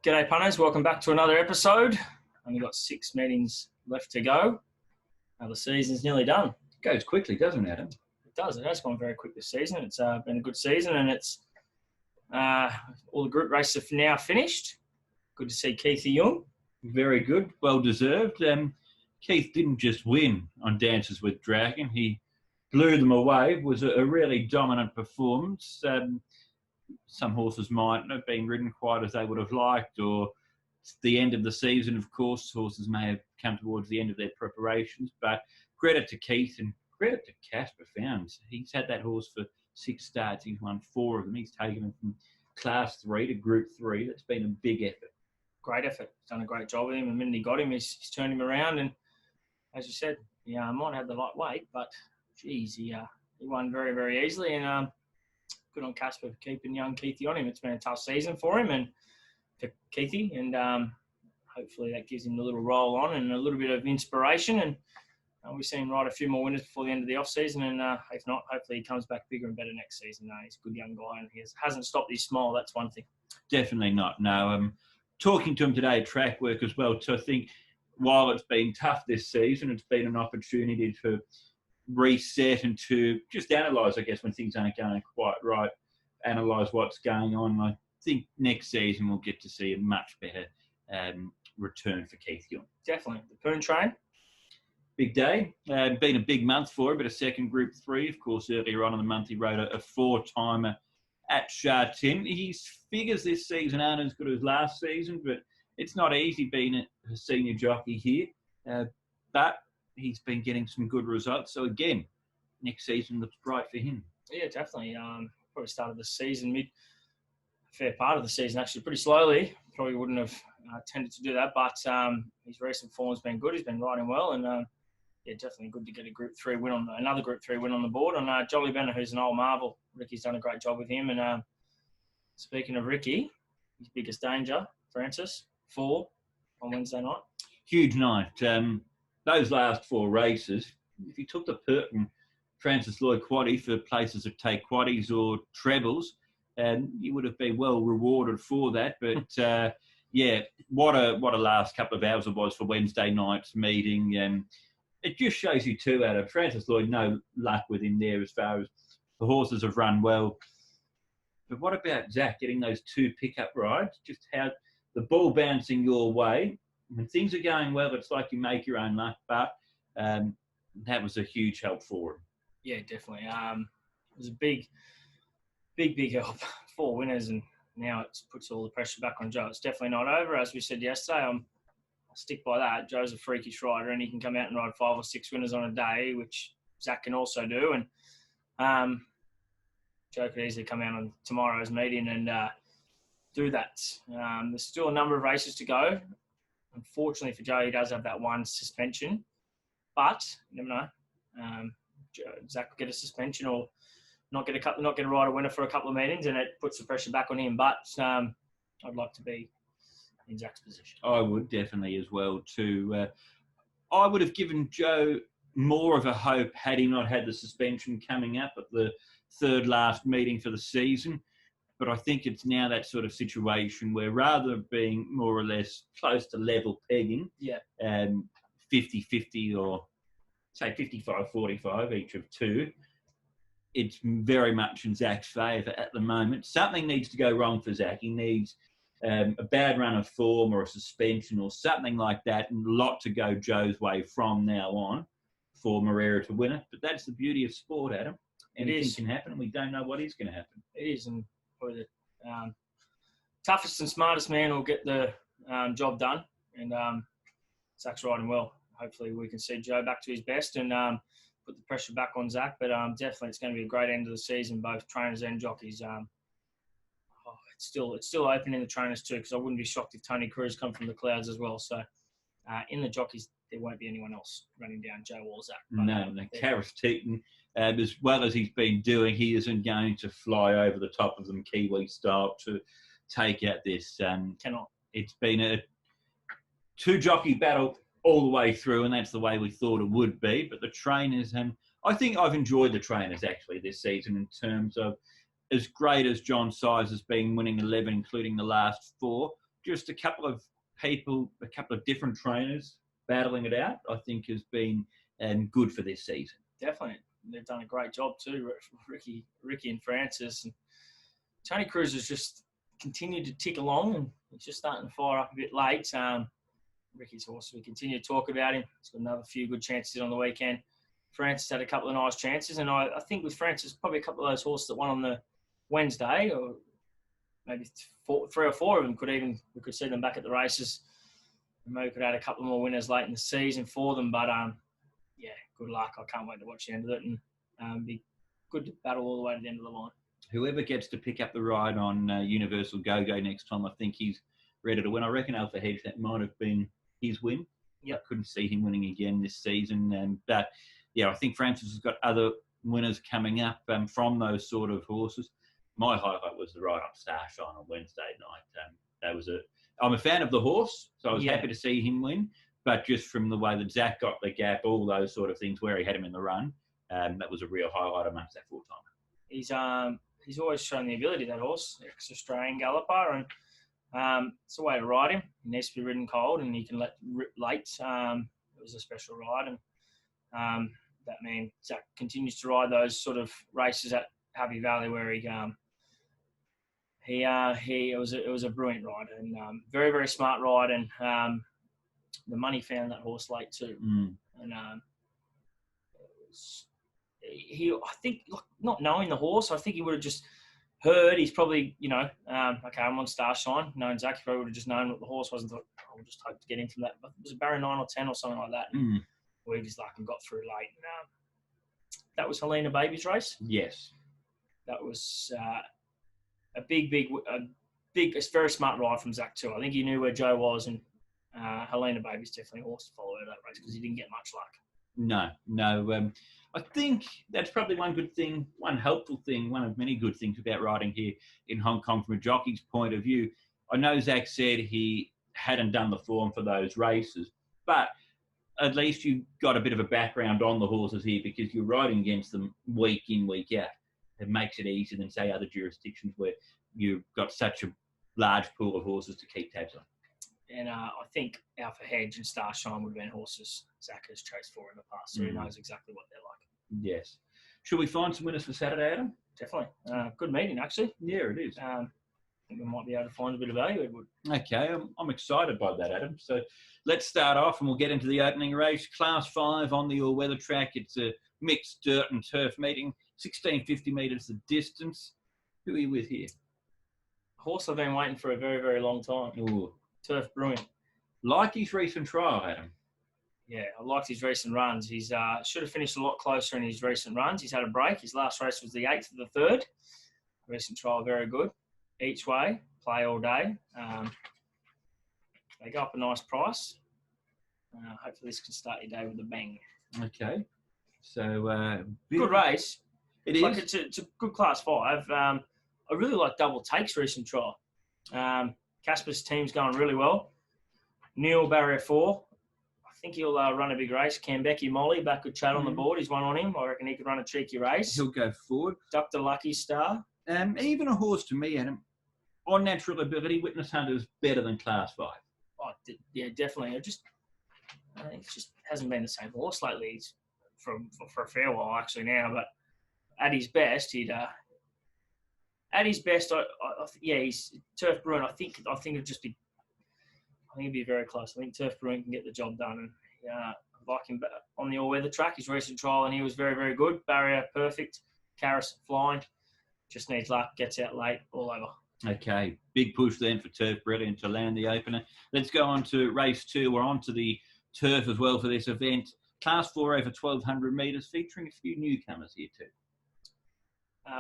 G'day punters, welcome back to another episode. Only got 6 meetings left to go. The season's nearly done. It goes quickly, doesn't it, Adam? It does, it has gone very quick this season. It's been a good season and it's all the group races have now finished. Good to see Keith Young. Very good, well deserved. Keith didn't just win on Dances with Dragon, he blew them away. It was a really dominant performance. Some horses might not have been ridden quite as they would have liked, or it's the end of the season, of course. Horses may have come towards the end of their preparations, but credit to Keith and credit to Casper Founds. He's had that horse for 6 starts. He's won 4 of them. He's taken them from Class 3 to Group 3. That's been a big effort. Great effort. He's done a great job with him. The minute he got him, he's turned him around. And as you said, might have the light weight, but geez, he won very, very easily. And good on Casper for keeping young Keithy on him. It's been a tough season for him and for Keithy, and hopefully that gives him a little roll on and a little bit of inspiration. And we've seen him ride a few more winners before the end of the off-season, and if not, hopefully he comes back bigger and better next season. He's a good young guy, and he hasn't stopped his smile. That's one thing. Definitely not. No, talking to him today at track work as well. So I think while it's been tough this season, it's been an opportunity to reset and to just analyse, I guess, when things aren't going quite right, analyse what's going on. I think next season we'll get to see a much better return for Keith Young. Definitely. The Poon Train. Big day. Been a big month for him, but a second Group 3. Of course, earlier on in the month he rode a 4-timer at Sha Tin. His figures this season aren't as good as last season, but it's not easy being a senior jockey here. But he's been getting some good results. So again, next season looks bright for him. Yeah, definitely. Probably started the season a fair part of the season actually pretty slowly. Probably wouldn't have tended to do that, but his recent form's been good. He's been riding well, and definitely good to get another Group 3 win on the board on Jolly Benner, who's an old marvel. Ricky's done a great job with him. And speaking of Ricky, his biggest danger, Francis, 4 on Wednesday night. Huge night. Those last 4 races, if you took the Purton Francis Lloyd quaddie for places that take quaddies or trebles, you would have been well rewarded for that. But what a last couple of hours it was for Wednesday night's meeting. It just shows you too, Adam. Francis Lloyd, no luck with him there as far as the horses have run well. But what about Zach getting those 2 pickup rides? Just how the ball bouncing your way. When things are going well, it's like you make your own luck. But that was a huge help for him. Yeah, definitely. It was a big help. 4 winners, and now it puts all the pressure back on Joe. It's definitely not over. As we said yesterday, I'll stick by that. Joe's a freakish rider, and he can come out and ride 5 or 6 winners on a day, which Zach can also do. And Joe could easily come out on tomorrow's meeting and do that. There's still a number of races to go. Unfortunately for Joe, he does have that 1 suspension, but you never know. Zach will get a suspension or not get a ride a winner for a couple of meetings, and it puts the pressure back on him. But I'd like to be in Zach's position. I would definitely as well too. I would have given Joe more of a hope had he not had the suspension coming up at the 3rd last meeting for the season. But I think it's now that sort of situation where rather than being more or less close to level pegging, 50-50 or say 55-45 each of 2, it's very much in Zach's favour at the moment. Something needs to go wrong for Zach. He needs a bad run of form or a suspension or something like that, and a lot to go Joe's way from now on for Moreira to win it. But that's the beauty of sport, Adam. Anything can happen, and we don't know what is going to happen. It is, and probably the toughest and smartest man will get the job done, and Zach's riding well. Hopefully we can see Joe back to his best and put the pressure back on Zach. But definitely it's going to be a great end of the season, both trainers and jockeys. It's still open in the trainers too, because I wouldn't be shocked if Tony Cruz come from the clouds as well. So in the jockeys, there won't be anyone else running down Joe or Zach. But, no. Kareth Teaton, as well as he's been doing, he isn't going to fly over the top of them Kiwi style to take out this. Cannot. It's been a 2-jockey battle all the way through, and that's the way we thought it would be. But the trainers, I think I've enjoyed the trainers actually this season in terms of as great as John Size has been winning 11, including the last 4. just a couple of people, a couple of different trainers battling it out, I think has been good for this season. Definitely. They've done a great job too, Ricky and Francis. And Tony Cruz has just continued to tick along, and he's just starting to fire up a bit late. Ricky's horse, we continue to talk about him. He's got another few good chances on the weekend. Francis had a couple of nice chances, and I think with Francis, probably a couple of those horses that won on the Wednesday, or maybe 3 or 4 of them we could see them back at the races. Maybe we could add a couple more winners late in the season for them, but yeah, good luck. I can't wait to watch the end of it, and be good to battle all the way to the end of the line. Whoever gets to pick up the ride on Universal Go-Go next time, I think he's ready to win. I reckon Alpha Hedge, that might have been his win. Yep. I couldn't see him winning again this season. But, yeah, I think Francis has got other winners coming up from those sort of horses. My highlight was the ride on Starshine on Wednesday night. I'm a fan of the horse, so I was happy to see him win. But just from the way that Zach got the gap, all those sort of things where he had him in the run, that was a real highlight amongst that full-timer. He's always shown the ability, that horse, ex-Australian galloper, and it's a way to ride him. He needs to be ridden cold, and he can let rip late. It was a special ride, and that man Zach continues to ride those sort of races at Happy Valley where it was a brilliant ride, and very, very smart ride, and the money found that horse late too, and I think, not knowing the horse, I think he would have just heard. He's probably, okay, I'm on Starshine. Knowing Zach, he probably would have just known what the horse was and thought, I'll just hope to get into that. But it was a barrier 9 or 10 or something like that. And weaved his luck and got through late. And, that was Helena Baby's race. Yes. That was a it's very smart ride from Zach too. I think he knew where Joe was, and Helena Baby's definitely a horse to follow out of that race because he didn't get much luck. No. I think that's probably one good thing, one helpful thing, one of many good things about riding here in Hong Kong from a jockey's point of view. I know Zach said he hadn't done the form for those races, but at least you got a bit of a background on the horses here because you're riding against them week in, week out. It makes it easier than, say, other jurisdictions where you've got such a large pool of horses to keep tabs on. And I think Alpha Hedge and Starshine would have been horses Zach has chased for in the past, so he knows exactly what they're like. Yes. Should we find some winners for Saturday, Adam? Definitely. Good meeting, actually. Yeah, it is. I think we might be able to find a bit of value, Edward. Okay, I'm excited by that, Adam. So let's start off and we'll get into the opening race. Class 5 on the all-weather track. It's a mixed dirt and turf meeting. 1650 metres the distance. Who are you with here? Horse I've been waiting for a very, very long time. Ooh. Turf Brewing. Like his recent trial, Adam. Yeah, I liked his recent runs. He's should have finished a lot closer in his recent runs. He's had a break. His last race was the 8th of the 3rd. Recent trial, very good. Each way, play all day. They go up a nice price. Hopefully this can start your day with a bang. Okay. So, good race. It is. Like it's a good class 5. I really like Double Take's recent trial. Casper's team's going really well. Neil, barrier 4. I think he'll run a big race. Cambecky Molly, back with Chad on the board. He's one on him. I reckon he could run a cheeky race. He'll go forward. Dr. Lucky Star. Even a horse to me, Adam, on natural ability, Witness Hunter is better than Class 5. Oh, yeah, definitely. It just hasn't been the same horse lately. He's for a fair while actually now, but at his best, he's Turf Bruin. I think it'd just be. I think it'd be very close. I think Turf Bruin can get the job done, and I like him on the all-weather track. His recent trial, and he was very, very good. Barrier perfect. Caris flying. Just needs luck. Gets out late. All over. Okay, big push then for Turf Brilliant to land the opener. Let's go on to race 2. We're on to the turf as well for this event. Class 4 over 1,200 metres, featuring a few newcomers here too.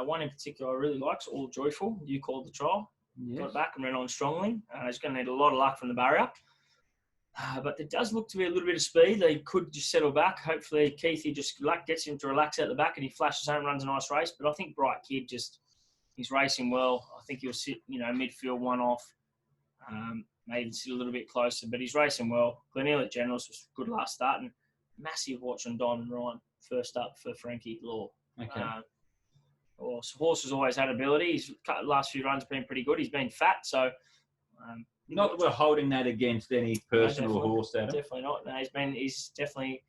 One in particular I really likes, All Joyful. You called the trial. Yes. Got back and ran on strongly. He's going to need a lot of luck from the barrier. But there does look to be a little bit of speed. They could just settle back. Hopefully Keithy just gets him to relax out the back and he flashes home, runs a nice race. But I think Bright Kid he's racing well. I think he'll sit, midfield one off. Maybe sit a little bit closer, but he's racing well. Gleneagles Generals was good last start, and massive watch on Don and Ryan first up for Frankie Law. Okay. Horse has always had ability. His last few runs have been pretty good. He's been fat, so Not that we're holding that against any person or horse, Adam. Definitely not. No, he's definitely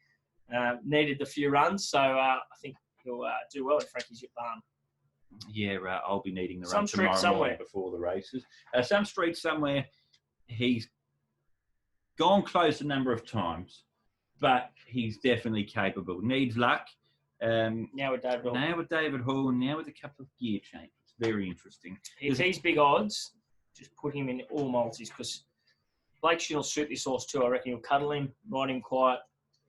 needed the few runs, so I think he'll do well in Frankie's barn. Yeah, I'll be needing the run tomorrow morning before the races. Some street somewhere, he's gone close a number of times, but he's definitely capable. Needs luck. Now with David Hall. Now with a couple of gear changes. Very interesting. If he's big odds, just put him in all multis, because Blake Shield will suit this horse too. I reckon you'll cuddle him, ride him quiet.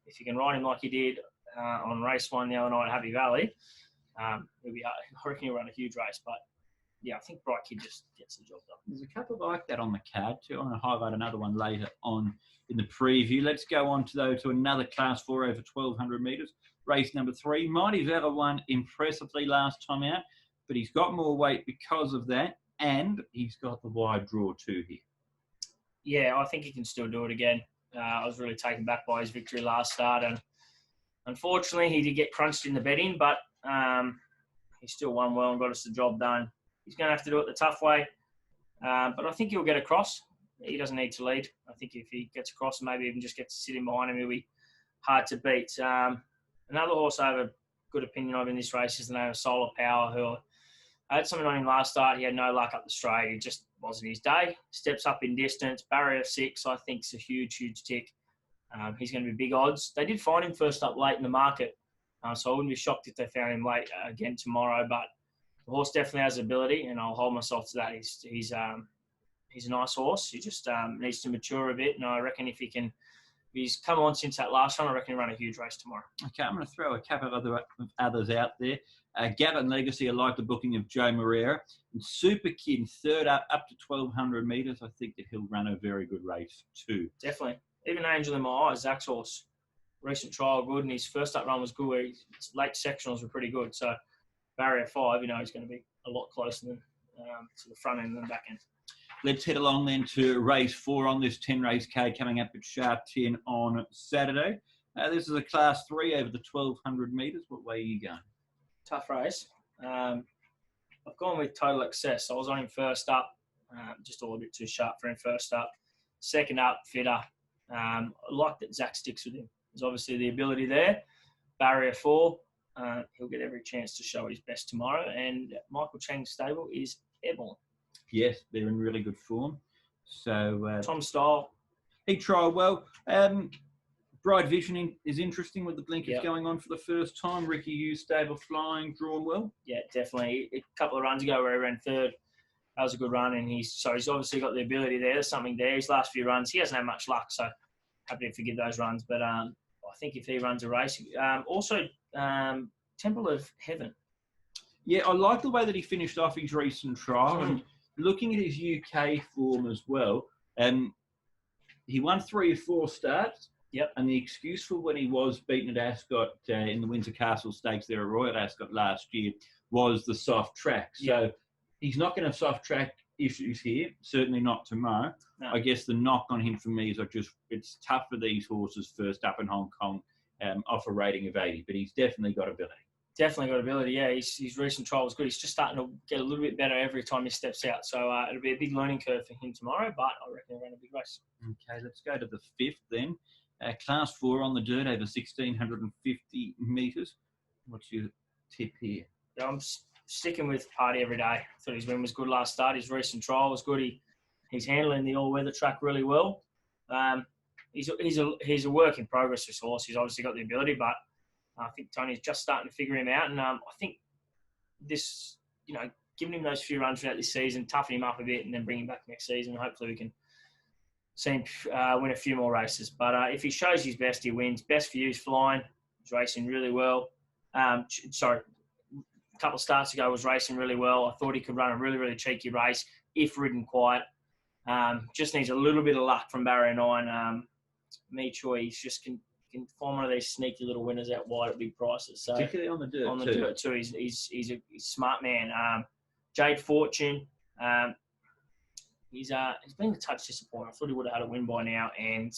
If you can ride him like you did on race 1 the other night at Happy Valley, I reckon he'll run a huge race. But yeah, I think Bright Kid just gets the job done. There's a couple like that on the card too. I'm going to highlight another one later on in the preview. Let's go on to another Class 4 over 1,200 metres. Race number 3. Mighty Vella won impressively last time out, but he's got more weight because of that, and he's got the wide draw too here. Yeah, I think he can still do it again. I was really taken back by his victory last start, and unfortunately he did get crunched in the betting, but he still won well and got us the job done. He's going to have to do it the tough way, but I think he'll get across. He doesn't need to lead. I think if he gets across and maybe even just gets to sit in behind him, he'll be hard to beat. Another horse I have a good opinion of in this race is the name of Solar Power, who I had something on him last start. He had no luck up the straight. He just wasn't his day. Steps up in distance. Barrier 6, I think, is a huge, huge tick. He's going to be big odds. They did find him first up late in the market, so I wouldn't be shocked if they found him late again tomorrow. But the horse definitely has ability, and I'll hold myself to that. He's a nice horse. He just needs to mature a bit, and I reckon if he's come on since that last one, I reckon he'll run a huge race tomorrow. Okay, I'm going to throw a couple of others out there. Gavin Legacy, I like the booking of Joe Moreira. And Super Kid, third up to 1,200 metres. I think that he'll run a very good race too. Definitely. Even Angel in My Eyes, Zach's horse. Recent trial good, and his first up run was good. His late sectionals were pretty good. So barrier 5, he's going to be a lot closer than to the front end than the back end. Let's head along then to race 4 on this 10-race card coming up at Sha Tin on Saturday. This is a Class 3 over the 1,200 metres. What way are you going? Tough race. I've gone with Total Excess. I was on him first up, just a little bit too sharp for him first up. Second up, Fitter. I like that Zach sticks with him. There's obviously the ability there. Barrier 4, he'll get every chance to show his best tomorrow. And Michael Chang's stable is Airborne. Yes, they're in really good form. So Tom Style. He trialled well. Bright Vision is interesting with the blinkers going on for the first time. Ricky Hughes stable flying, drawn well. Yeah, definitely. A couple of runs ago where he ran third, that was a good run, and he's obviously got the ability there. There's something there. His last few runs, he hasn't had much luck, so happy to forgive those runs. But I think if he runs a race, also Temple of Heaven. Yeah, I like the way that he finished off his recent trial, and looking at his UK form as well. He won 3 or 4 starts. Yep. And the excuse for when he was beaten at Ascot in the Windsor Castle Stakes there at Royal Ascot last year was the soft track. So he's not going to have soft track issues here, certainly not tomorrow. No. I guess the knock on him for me is it's tough for these horses first up in Hong Kong off a rating of 80, but he's definitely got ability. Definitely got ability, yeah. His recent trial was good. He's just starting to get a little bit better every time he steps out. So it'll be a big learning curve for him tomorrow, but I reckon he'll run a big race. Okay, let's go to the 5th then. Class 4 on the dirt over 1,650 metres. What's your tip here? Yeah, I'm sticking with Party Every Day. I thought his win was good last start. His recent trial was good. He's handling the all-weather track really well. He's a work in progress, this horse. He's obviously got the ability, but I think Tony's just starting to figure him out. And I think this, giving him those few runs throughout this season, toughen him up a bit, and then bring him back next season. Hopefully we can see him win a few more races. But if he shows his best, he wins. Best for you is flying. He's racing really well. A couple of starts ago was racing really well. I thought he could run a really, really cheeky race if ridden quiet. Just needs a little bit of luck from barrier 9. Me Choi, he's just can find one of these sneaky little winners out wide at big prices. So particularly on the dirt. On the dirt too. He's a smart man. Jade Fortune. He's been a touch disappointed. I thought he would have had a win by now, and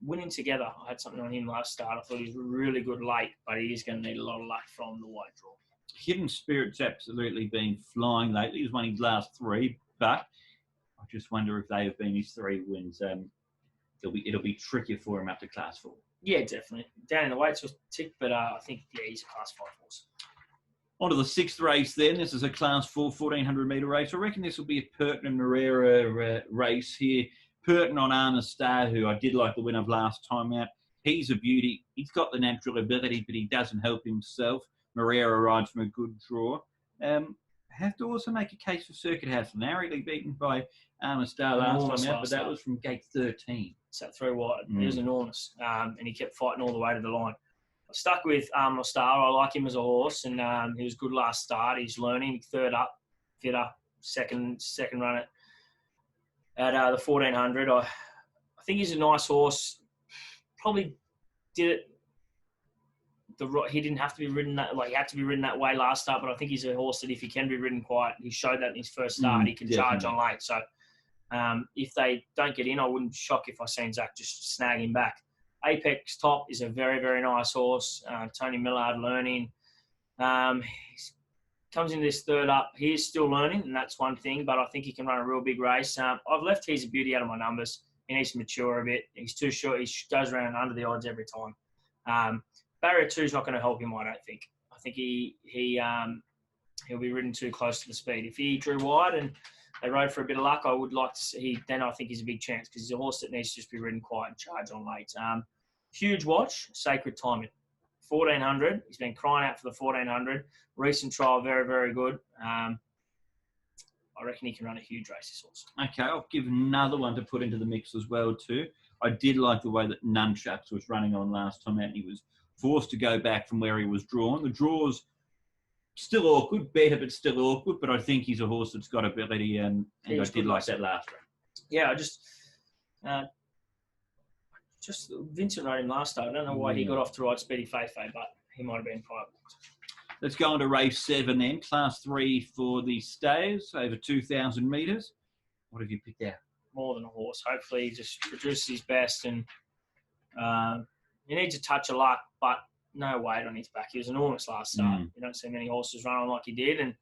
winning together. I had something on him last start. I thought he was really good late, but he is going to need a lot of luck from the wide draw. Hidden Spirit's absolutely been flying lately. He's won his last 3, but I I just wonder if they have been his 3 wins. It'll be trickier for him up to Class 4. Yeah, definitely. Down in the weights was tick, but I think, he's a Class 5 horse. On to the 6th race then. This is a Class 4 1,400-metre race. I reckon this will be a Purton and Moreira race here. Purton on Armour Star, who I did like the win of last time out. He's a beauty. He's got the natural ability, but he doesn't help himself. Moreira rides from a good draw. Have to also make a case for Circuit House. Narrowly beaten by Armour Star last time out, but that was from gate 13. Sat through wide. He was enormous, and he kept fighting all the way to the line. I stuck with Armour Star. I like him as a horse, and he was good last start. He's learning. Third up, fitter, second run at the 1,400. I think he's a nice horse. Probably did it. He didn't have to be ridden he had to be ridden that way last start, but I think he's a horse that if he can be ridden quiet, he showed that in his first start. He can charge on late. So if they don't get in, I wouldn't shock if I seen Zach just snag him back. Apex Top is a very, very nice horse. Tony Millard learning. Comes into this third up. He is still learning, and that's one thing, but I think he can run a real big race. I've left He's a Beauty out of my numbers. He needs to mature a bit. He's too short. He goes around under the odds every time. Barrier 2 is not going to help him, I don't think. I think he'll be ridden too close to the speed. If he drew wide and they rode for a bit of luck, I would like to see. Then I think he's a big chance because he's a horse that needs to just be ridden quiet and charge on late. Huge watch, Sacred Timing. 1,400. He's been crying out for the 1,400. Recent trial, very, very good. I reckon he can run a huge race, this horse. Okay, I'll give another one to put into the mix as well too. I did like the way that Nunchucks was running on last time out, and he was forced to go back from where he was drawn. The draw's still awkward, better but still awkward, but I think he's a horse that's got ability, and I did like that last run. Yeah, I just Vincent rode him last start. I don't know why he got off to ride Speedy Feifei, but he might have been private. Let's go on to race 7 then. Class 3 for the stayers, over 2,000 metres. What have you picked out? More than a horse. Hopefully he just produces his best, and he needs a touch of luck, but no weight on his back. He was enormous last start. You don't see many horses run on like he did,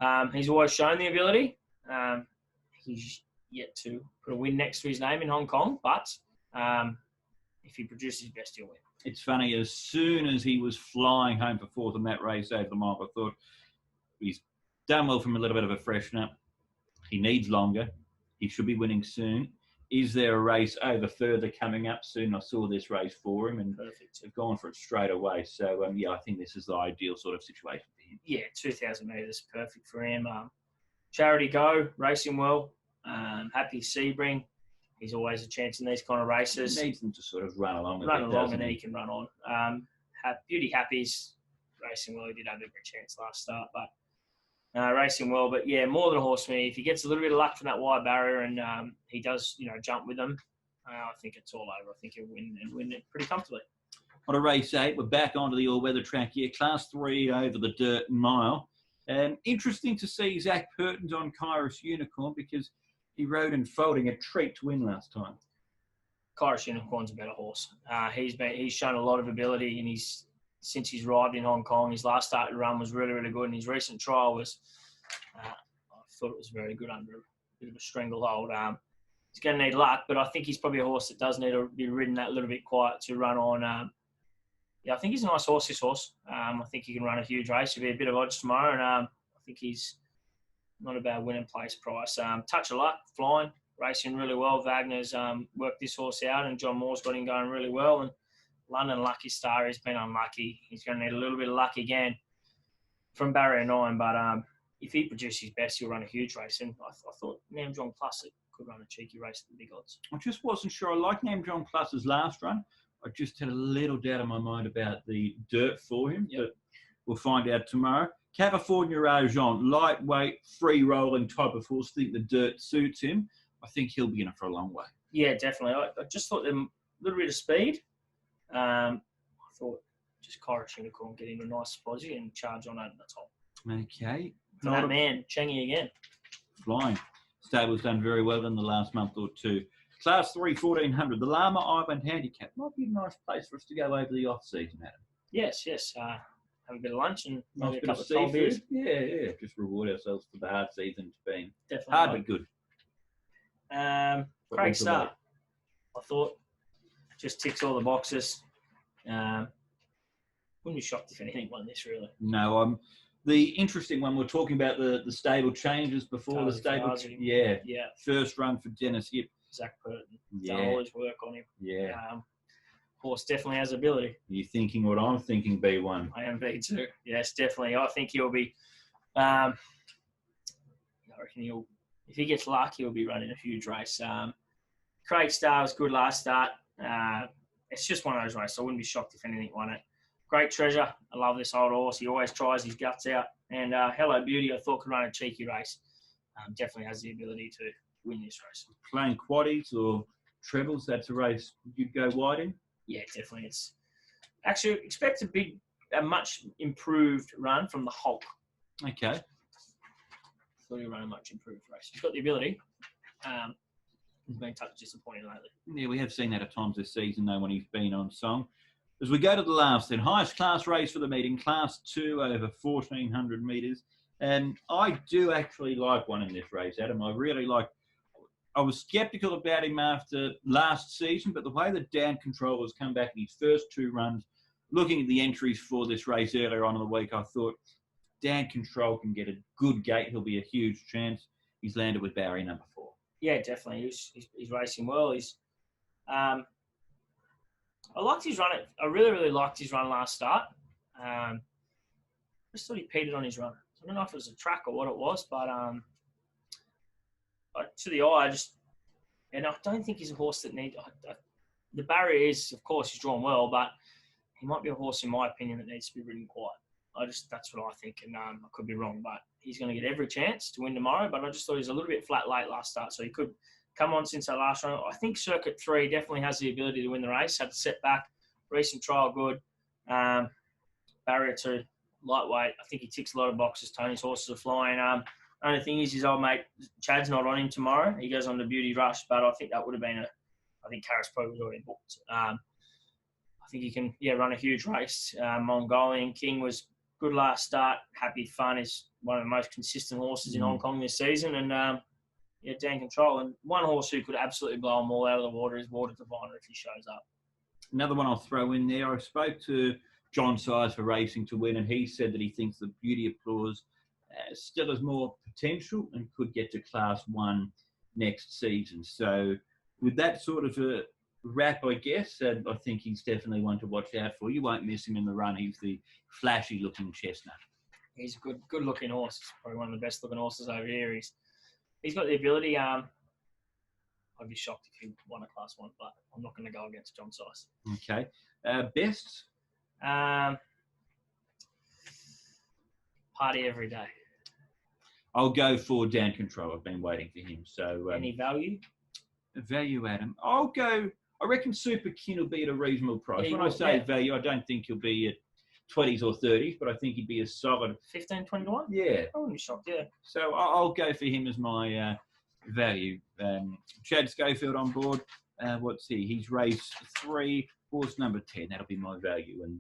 and he's always shown the ability. He's yet to put a win next to his name in Hong Kong, but if he produces his best, he'll win. It's funny, as soon as he was flying home for 4th in that race over the mile, I thought he's done well from a little bit of a freshener. He needs longer. He should be winning soon. Is there a race over further coming up soon? I saw this race for him, and they've gone for it straight away. So, I think this is the ideal sort of situation for him. Yeah, 2,000 metres, perfect for him. Charity Go, racing well. Happy Sebring. He's always a chance in these kind of races. He needs them to sort of run along. And he can run on. Beauty Happy's racing well. He did have a good chance last start, but racing well. But yeah, more than a horse for me. If he gets a little bit of luck from that wide barrier and he does, jump with them, I think it's all over. I think he'll win it pretty comfortably. On to race 8, we're back onto the all-weather track here. Class 3 over the dirt mile. Interesting to see Zach Purton's on Kairos Unicorn because he rode in Folding, a treat to win last time. Kairos Unicorn's a better horse. He's shown a lot of ability, and since he's arrived in Hong Kong, his last started run was really, really good, and his recent trial was, I thought it was very good under a bit of a stranglehold. He's going to need luck, but I think he's probably a horse that does need to be ridden that little bit quiet to run on. I think he's a nice horse, this horse. I think he can run a huge race. He'll be a bit of odds tomorrow, and I think he's not a bad winning place price. Touch of luck, flying, racing really well. Wagner's worked this horse out, and John Moore's got him going really well. And London Lucky Star has been unlucky. He's going to need a little bit of luck again from barrier 9. But if he produces his best, he'll run a huge race. And I thought Nam Jong Plus could run a cheeky race at the big odds. I just wasn't sure. I like Nam Jong Plus's last run. I just had a little doubt in my mind about the dirt for him. But we'll find out tomorrow. California Argent, lightweight, free-rolling type of horse. I think the dirt suits him. I think he'll be in it for a long way. Yeah, definitely. I just thought them a little bit of speed. I thought just Kairos Unicorn get into a nice position and charge on over the top. Okay. For that man, Chengi again. Flying. Stable's done very well in the last month or two. Class 3, 1,400. The Lama Island Handicap might be a nice place for us to go over the off-season, Adam. Yes. Have a bit of lunch and maybe a couple of cold beers. Yeah. Just reward ourselves for the hard season it's been. Definitely. Hard but good. Craig Starr, I thought, just ticks all the boxes. Wouldn't be shocked if anything won this, really. No, the interesting one, we're talking about the stable changes before the stable. Yeah. First run for Dennis Yip. Zach Burton. Done all his work on him. Yeah. Horse definitely has ability. You're thinking what I'm thinking, B1. I am B2. Yes, definitely. I think he'll be. I reckon if he gets luck, he'll be running a huge race. Craig Starr was good last start. It's just one of those races. I wouldn't be shocked if anything won it. Great treasure. I love this old horse. He always tries his guts out. And Hello Beauty, I thought could run a cheeky race. Definitely has the ability to win this race. Playing quaddies or trebles, that's a race you'd go wide in? Yeah, definitely. It's actually expect a much improved run from the Hulk. Okay. Thought he'd run a much improved race. He's got the ability. He's been touch disappointing lately. Yeah, we have seen that at times this season, though, when he's been on song. As we go to the last, then, highest class race for the meeting, Class 2 over 1,400 metres. And I do actually like one in this race, Adam. I really like. I was sceptical about him after last season, but the way that Dan Control has come back in his first 2 runs, looking at the entries for this race earlier on in the week, I thought Dan Control can get a good gate. He'll be a huge chance. He's landed with Barry number 4. Yeah, definitely. He's racing well. I liked his run. I really, really liked his run last start. I just thought he petered on his run. I don't know if it was a track or what it was, but to the eye, I don't think he's a horse that needs. The barrier is, of course, he's drawn well, but he might be a horse, in my opinion, that needs to be ridden quiet. That's what I think, and I could be wrong, but he's going to get every chance to win tomorrow. But I just thought he was a little bit flat late last start, so he could come on since that last run. I think Circuit 3 definitely has the ability to win the race. Had to set back, recent trial good, barrier 2, lightweight. I think he ticks a lot of boxes. Tony's horses are flying. Only thing is his old mate Chad's not on him tomorrow. He goes on the Beauty Rush, but I think that would have been I think Karis Pro was already booked. I think he can, run a huge race. Mongolian King was good last start. Happy Fun is one of the most consistent horses in Hong Kong this season. And, Dan Control. And one horse who could absolutely blow them all out of the water is Water Diviner if he shows up. Another one I'll throw in there. I spoke to John Size for Racing to Win, and he said that he thinks the Beauty Applause still has more potential and could get to Class 1 next season. So with that sort of a wrap, I guess, I think he's definitely one to watch out for. You won't miss him in the run. He's the flashy-looking chestnut. He's a good-looking horse. He's probably one of the best-looking horses over here. He's got the ability. I'd be shocked if he won a Class 1, but I'm not going to go against John Size. Okay. Best? Party Every Day. I'll go for Dan Control. I've been waiting for him. So any value? Value, Adam. I'll go. I reckon Super Kin will be at a reasonable price. Yeah, when I say value, I don't think he'll be at 20s or 30s, but I think he'd be a solid 15, 20 to 1? Yeah. I wouldn't be shocked, yeah. So I'll go for him as my value. Chad Schofield on board. What's he? He's race 3, horse number 10. That'll be my value. And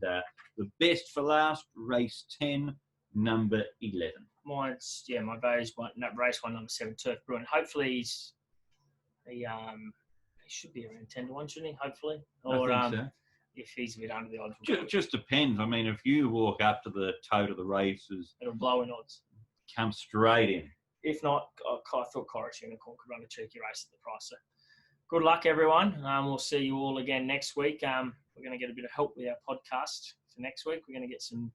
the best for last, race 10, number 11. Mine's, my value's race 1, number 7, Turf Bruin. Hopefully he should be around 10 to 1, shouldn't he? Hopefully. Or, I think so. If he's a bit under the odds. Just depends. I mean, if you walk up to the tote of the races, it'll blow in odds. Come straight in. If not, I thought Colts In The Kong could run a cheeky race at the price. So good luck, everyone. We'll see you all again next week. We're going to get a bit of help with our podcast for next week. We're going to get some.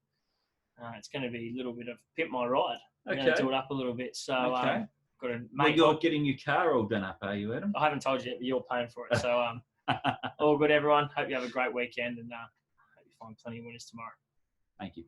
It's going to be a little bit of Pimp My Ride. We're going to do it up a little bit. So got to make. You're getting your car all done up, are you, Adam? I haven't told you yet, but you're paying for it. So all good, everyone. Hope you have a great weekend, and hope you find plenty of winners tomorrow. Thank you.